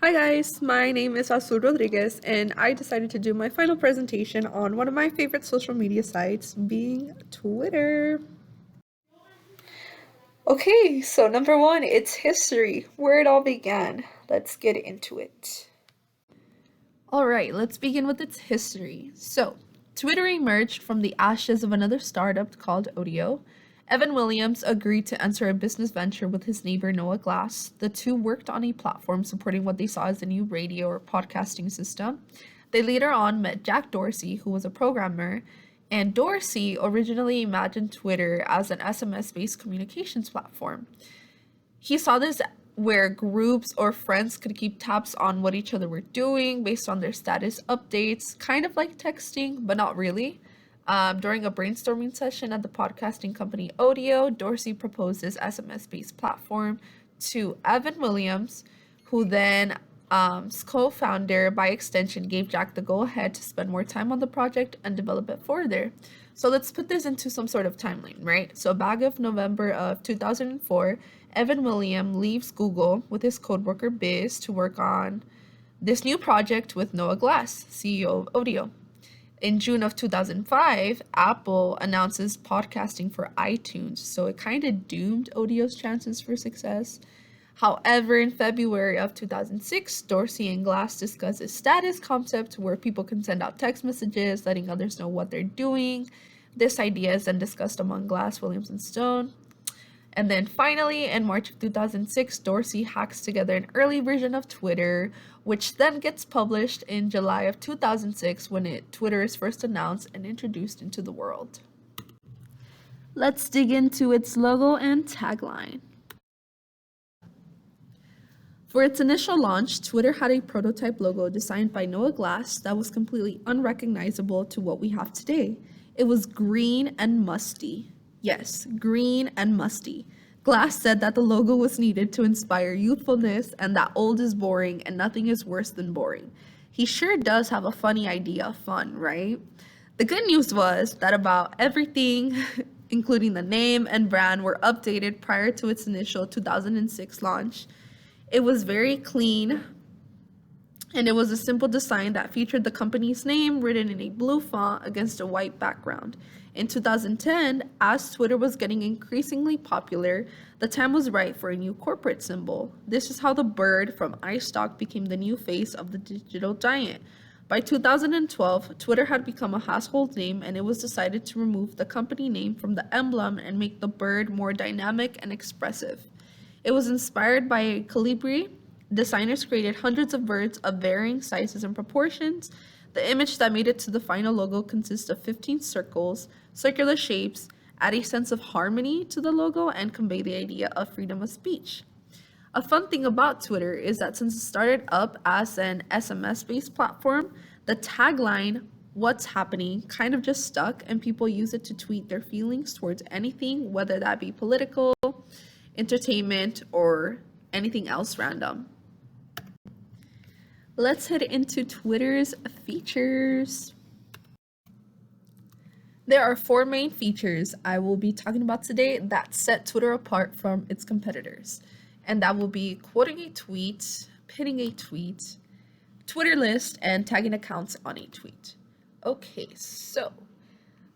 Hi guys, my name is Azul Rodriguez and I decided to do my final presentation on one of my favorite social media sites, being Twitter. Okay, so number one, it's history, where it all began. Let's get into it. Alright, let's begin with its history. So, Twitter emerged from the ashes of another startup called Odeo. Evan Williams agreed to enter a business venture with his neighbor Noah Glass. The two worked on a platform supporting what they saw as a new radio or podcasting system. They later on met Jack Dorsey, who was a programmer, and Dorsey originally imagined Twitter as an SMS based communications platform. He saw this where groups or friends could keep tabs on what each other were doing based on their status updates, kind of like texting, but not really. During a brainstorming session at the podcasting company Odeo, Dorsey proposed this SMS based platform to Evan Williams, who then co founder, by extension, gave Jack the go ahead to spend more time on the project and develop it further. So let's put this into some sort of timeline, right? So back of November of 2004, Evan Williams leaves Google with his codeworker Biz to work on this new project with Noah Glass, CEO of Odeo. In June of 2005, Apple announces podcasting for iTunes, so it kind of doomed Odeo's chances for success. However, in February of 2006, Dorsey and Glass discuss a status concept where people can send out text messages letting others know what they're doing. This idea is then discussed among Glass, Williams, and Stone. And then finally, in March of 2006, Dorsey hacks together an early version of Twitter, which then gets published in July of 2006 when Twitter is first announced and introduced into the world. Let's dig into its logo and tagline. For its initial launch, Twitter had a prototype logo designed by Noah Glass that was completely unrecognizable to what we have today. It was green and musty. Yes, green and musty. Glass said that the logo was needed to inspire youthfulness and that old is boring and nothing is worse than boring. He sure does have a funny idea of fun, right? The good news was that about everything, including the name and brand, were updated prior to its initial 2006 launch. It was very clean, and it was a simple design that featured the company's name written in a blue font against a white background. In 2010, as Twitter was getting increasingly popular, the time was right for a new corporate symbol. This is how the bird from iStock became the new face of the digital giant. By 2012, Twitter had become a household name, and it was decided to remove the company name from the emblem and make the bird more dynamic and expressive. It was inspired by Calibri. Designers created hundreds of birds of varying sizes and proportions. The image that made it to the final logo consists of 15 circles, circular shapes, add a sense of harmony to the logo, and convey the idea of freedom of speech. A fun thing about Twitter is that since it started up as an SMS based platform, the tagline, "What's happening," kind of just stuck, and people use it to tweet their feelings towards anything, whether that be political, entertainment, or anything else random. Let's head into Twitter's features. There are four main features I will be talking about today that set Twitter apart from its competitors. And that will be quoting a tweet, pinning a tweet, Twitter list, and tagging accounts on a tweet. Okay, so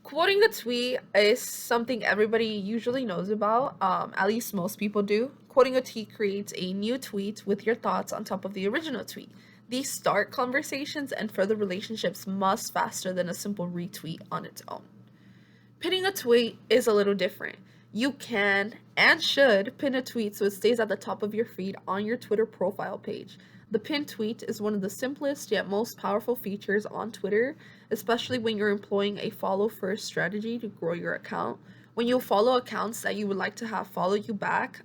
quoting the tweet is something everybody usually knows about, at least most people do. Quoting a tweet creates a new tweet with your thoughts on top of the original tweet. These start conversations and further relationships much faster than a simple retweet on its own. Pinning a tweet is a little different. You can and should pin a tweet so it stays at the top of your feed on your Twitter profile page. The pinned tweet is one of the simplest yet most powerful features on Twitter, especially when you're employing a follow first strategy to grow your account. When you follow accounts that you would like to have follow you back,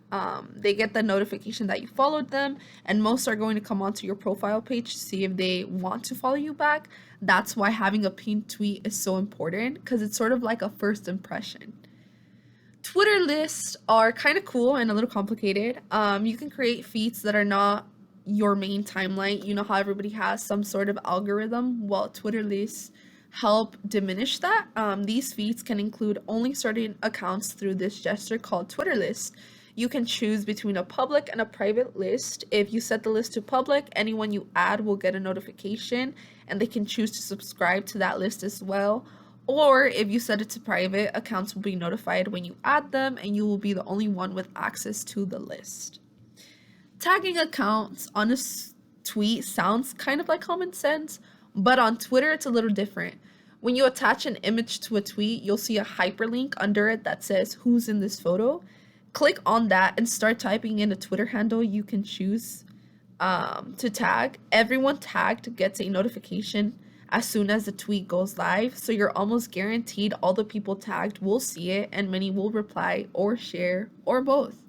they get the notification that you followed them, and most are going to come onto your profile page to see if they want to follow you back. That's why having a pinned tweet is so important, because it's sort of like a first impression. Twitter lists are kind of cool and a little complicated. You can create feeds that are not your main timeline. You know how everybody has some sort of algorithm? Well, Twitter lists help diminish that. These feeds can include only certain accounts through this gesture called Twitter list. You can choose between a public and a private list. If you set the list to public, anyone you add will get a notification and they can choose to subscribe to that list as well. Or if you set it to private, accounts will be notified when you add them and you will be the only one with access to the list. Tagging accounts on a tweet sounds kind of like common sense, but on Twitter it's a little different. When you attach an image to a tweet, you'll see a hyperlink under it that says who's in this photo. Click on that and start typing in a Twitter handle you can choose to tag. Everyone tagged gets a notification as soon as the tweet goes live, so you're almost guaranteed all the people tagged will see it and many will reply or share or both.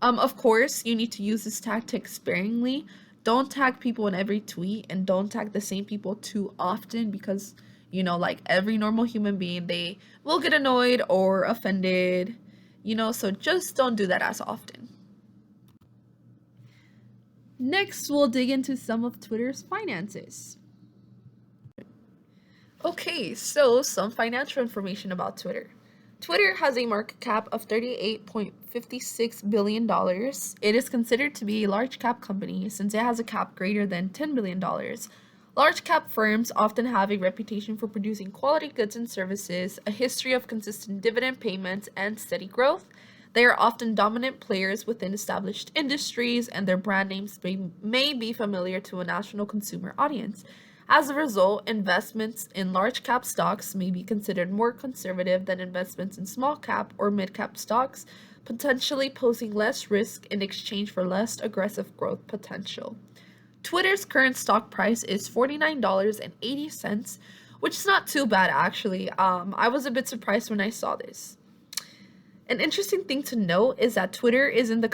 Of course, you need to use this tactic sparingly. Don't tag people in every tweet and don't tag the same people too often because, like every normal human being, they will get annoyed or offended, so just don't do that as often. Next, we'll dig into some of Twitter's finances. Okay, so some financial information about Twitter. Twitter has a market cap of $38.56 billion. It is considered to be a large cap company since it has a cap greater than $10 billion. Large cap firms often have a reputation for producing quality goods and services, a history of consistent dividend payments, and steady growth. They are often dominant players within established industries, and their brand names may be familiar to a national consumer audience. As a result, investments in large cap stocks may be considered more conservative than investments in small cap or mid cap stocks, potentially posing less risk in exchange for less aggressive growth potential. Twitter's current stock price is $49.80, which is not too bad actually. I was a bit surprised when I saw this. An interesting thing to note is that Twitter is in the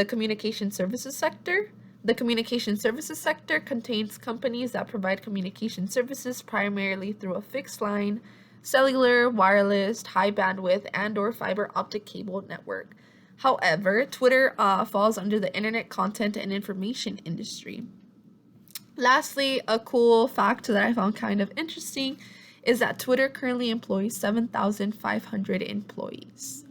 communication services sector. The communication services sector contains companies that provide communication services primarily through a fixed line, cellular, wireless, high bandwidth, and/or fiber optic cable network. However, Twitter falls under the internet content and information industry. Lastly, a cool fact that I found kind of interesting is that Twitter currently employs 7,500 employees.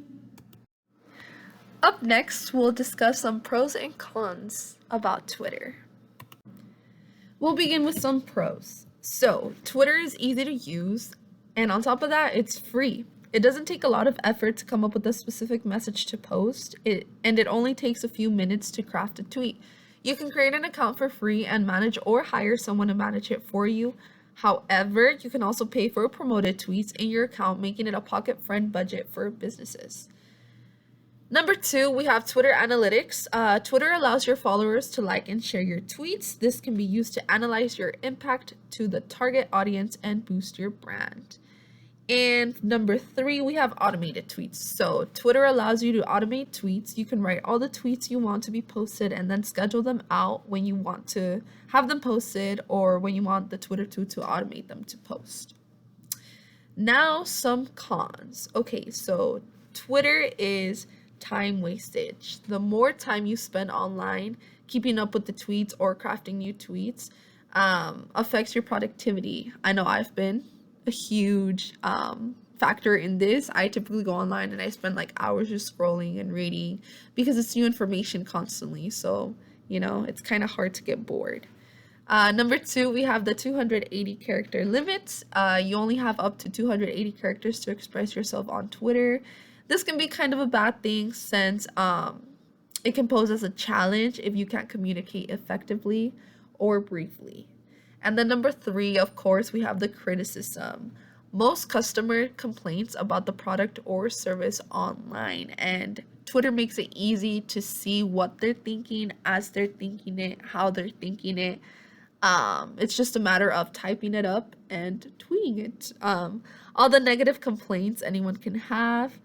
Up next, we'll discuss some pros and cons about Twitter. We'll begin with some pros. So, Twitter is easy to use, and on top of that, it's free. It doesn't take a lot of effort to come up with a specific message to post, and it only takes a few minutes to craft a tweet. You can create an account for free and manage or hire someone to manage it for you. However, you can also pay for promoted tweets in your account, making it a pocket-friendly budget for businesses. Number 2, we have Twitter Analytics. Twitter allows your followers to like and share your tweets. This can be used to analyze your impact to the target audience and boost your brand. And number 3, we have automated tweets. So Twitter allows you to automate tweets. You can write all the tweets you want to be posted and then schedule them out when you want to have them posted or when you want the Twitter tool to automate them to post. Now, some cons. Okay, so Twitter is time wastage. The more time you spend online keeping up with the tweets or crafting new tweets affects your productivity. I know I've been a huge factor in this. I typically go online and I spend like hours just scrolling and reading because it's new information constantly. So, it's kind of hard to get bored. Number 2, we have the 280 character limit. You only have up to 280 characters to express yourself on Twitter. This can be kind of a bad thing since it can pose as a challenge if you can't communicate effectively or briefly. And then number 3, of course, we have the criticism. Most customer complaints about the product or service online, and Twitter makes it easy to see what they're thinking as they're thinking it, how they're thinking it. It's just a matter of typing it up and tweeting it. All the negative complaints anyone can have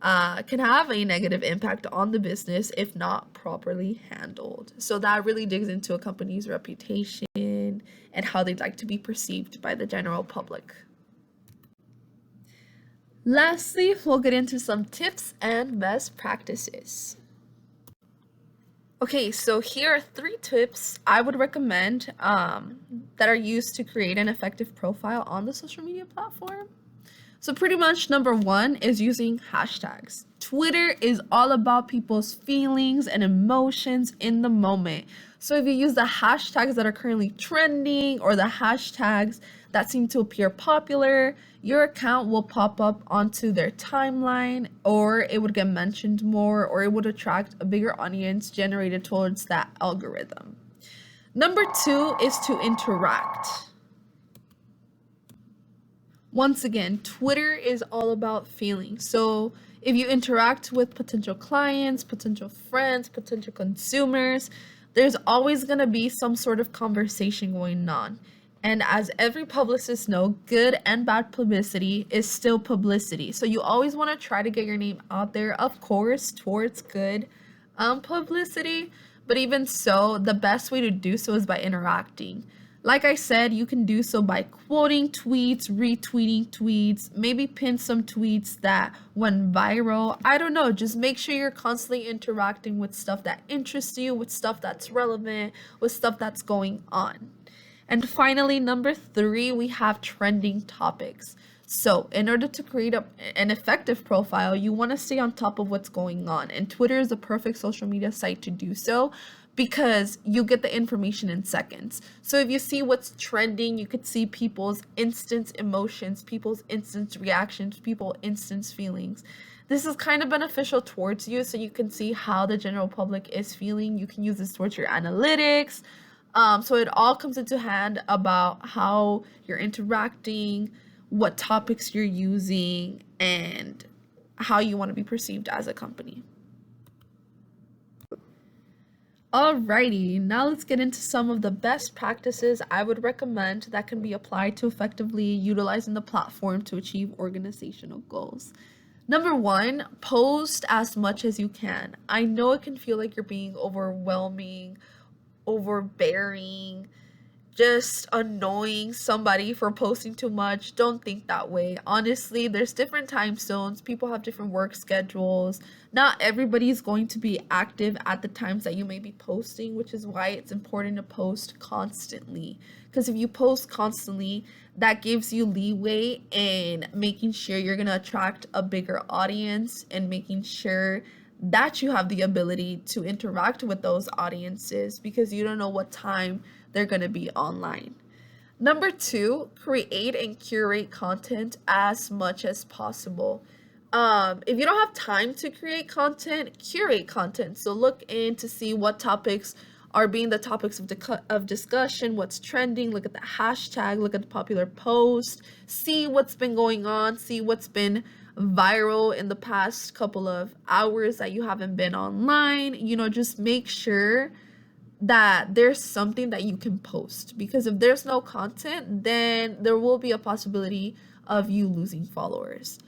a negative impact on the business if not properly handled. So that really digs into a company's reputation and how they'd like to be perceived by the general public. Lastly, we'll get into some tips and best practices. Okay, so here are 3 tips I would recommend that are used to create an effective profile on the social media platform. So pretty much number one is using hashtags. Twitter is all about people's feelings and emotions in the moment. So if you use the hashtags that are currently trending or the hashtags that seem to appear popular, your account will pop up onto their timeline, or it would get mentioned more, or it would attract a bigger audience generated towards that algorithm. Number two is to interact. Once again, Twitter is all about feelings. So if you interact with potential clients, potential friends, potential consumers, there's always going to be some sort of conversation going on. And as every publicist knows, good and bad publicity is still publicity. So you always want to try to get your name out there, of course, towards good publicity. But even so, the best way to do so is by interacting. Like I said, you can do so by quoting tweets, retweeting tweets, maybe pin some tweets that went viral. I don't know, just make sure you're constantly interacting with stuff that interests you, with stuff that's relevant, with stuff that's going on. And finally, number three, we have trending topics. So in order to create an effective profile, you want to stay on top of what's going on. And Twitter is a perfect social media site to do so because you get the information in seconds. So if you see what's trending, you could see people's instant emotions, people's instant reactions, people's instant feelings. This is kind of beneficial towards you, so you can see how the general public is feeling. You can use this towards your analytics. So it all comes into hand about how you're interacting, what topics you're using, and how you want to be perceived as a company. Alrighty, now let's get into some of the best practices I would recommend that can be applied to effectively utilizing the platform to achieve organizational goals. Number one, post as much as you can. I know it can feel like you're being overwhelming, overbearing, just annoying somebody for posting too much. Don't think that way. Honestly, there's different time zones. People have different work schedules. Not everybody's going to be active at the times that you may be posting, which is why it's important to post constantly. Because if you post constantly, that gives you leeway in making sure you're going to attract a bigger audience and making sure that you have the ability to interact with those audiences because you don't know what time they're going to be online. Number two, create and curate content as much as possible. If you don't have time to create content, curate content. So look in to see what topics are being the topics of discussion, what's trending, look at the hashtag, look at the popular post, see what's been going on, see what's been viral in the past couple of hours that you haven't been online. Just make sure that there's something that you can post, because if there's no content, then there will be a possibility of you losing followers.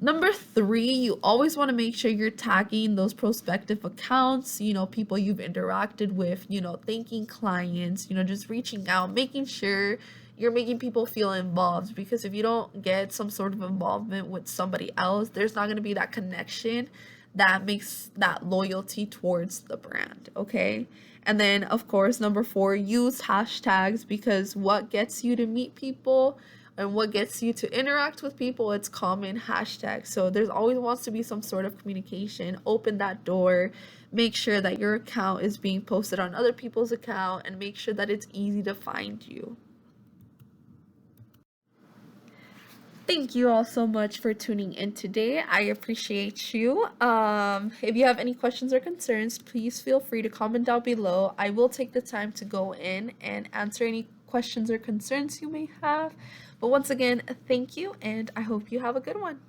Number three, you always want to make sure you're tagging those prospective accounts, people you've interacted with, thanking clients, just reaching out, making sure you're making people feel involved, because if you don't get some sort of involvement with somebody else, there's not going to be that connection that makes that loyalty towards the brand, okay? And then, of course, number four, use hashtags, because what gets you to meet people and what gets you to interact with people, it's common hashtags. So there's always wants to be some sort of communication. Open that door. Make sure that your account is being posted on other people's account, and make sure that it's easy to find you. Thank you all so much for tuning in today. I appreciate you. If you have any questions or concerns, please feel free to comment down below. I will take the time to go in and answer any questions or concerns you may have. But once again, thank you, and I hope you have a good one.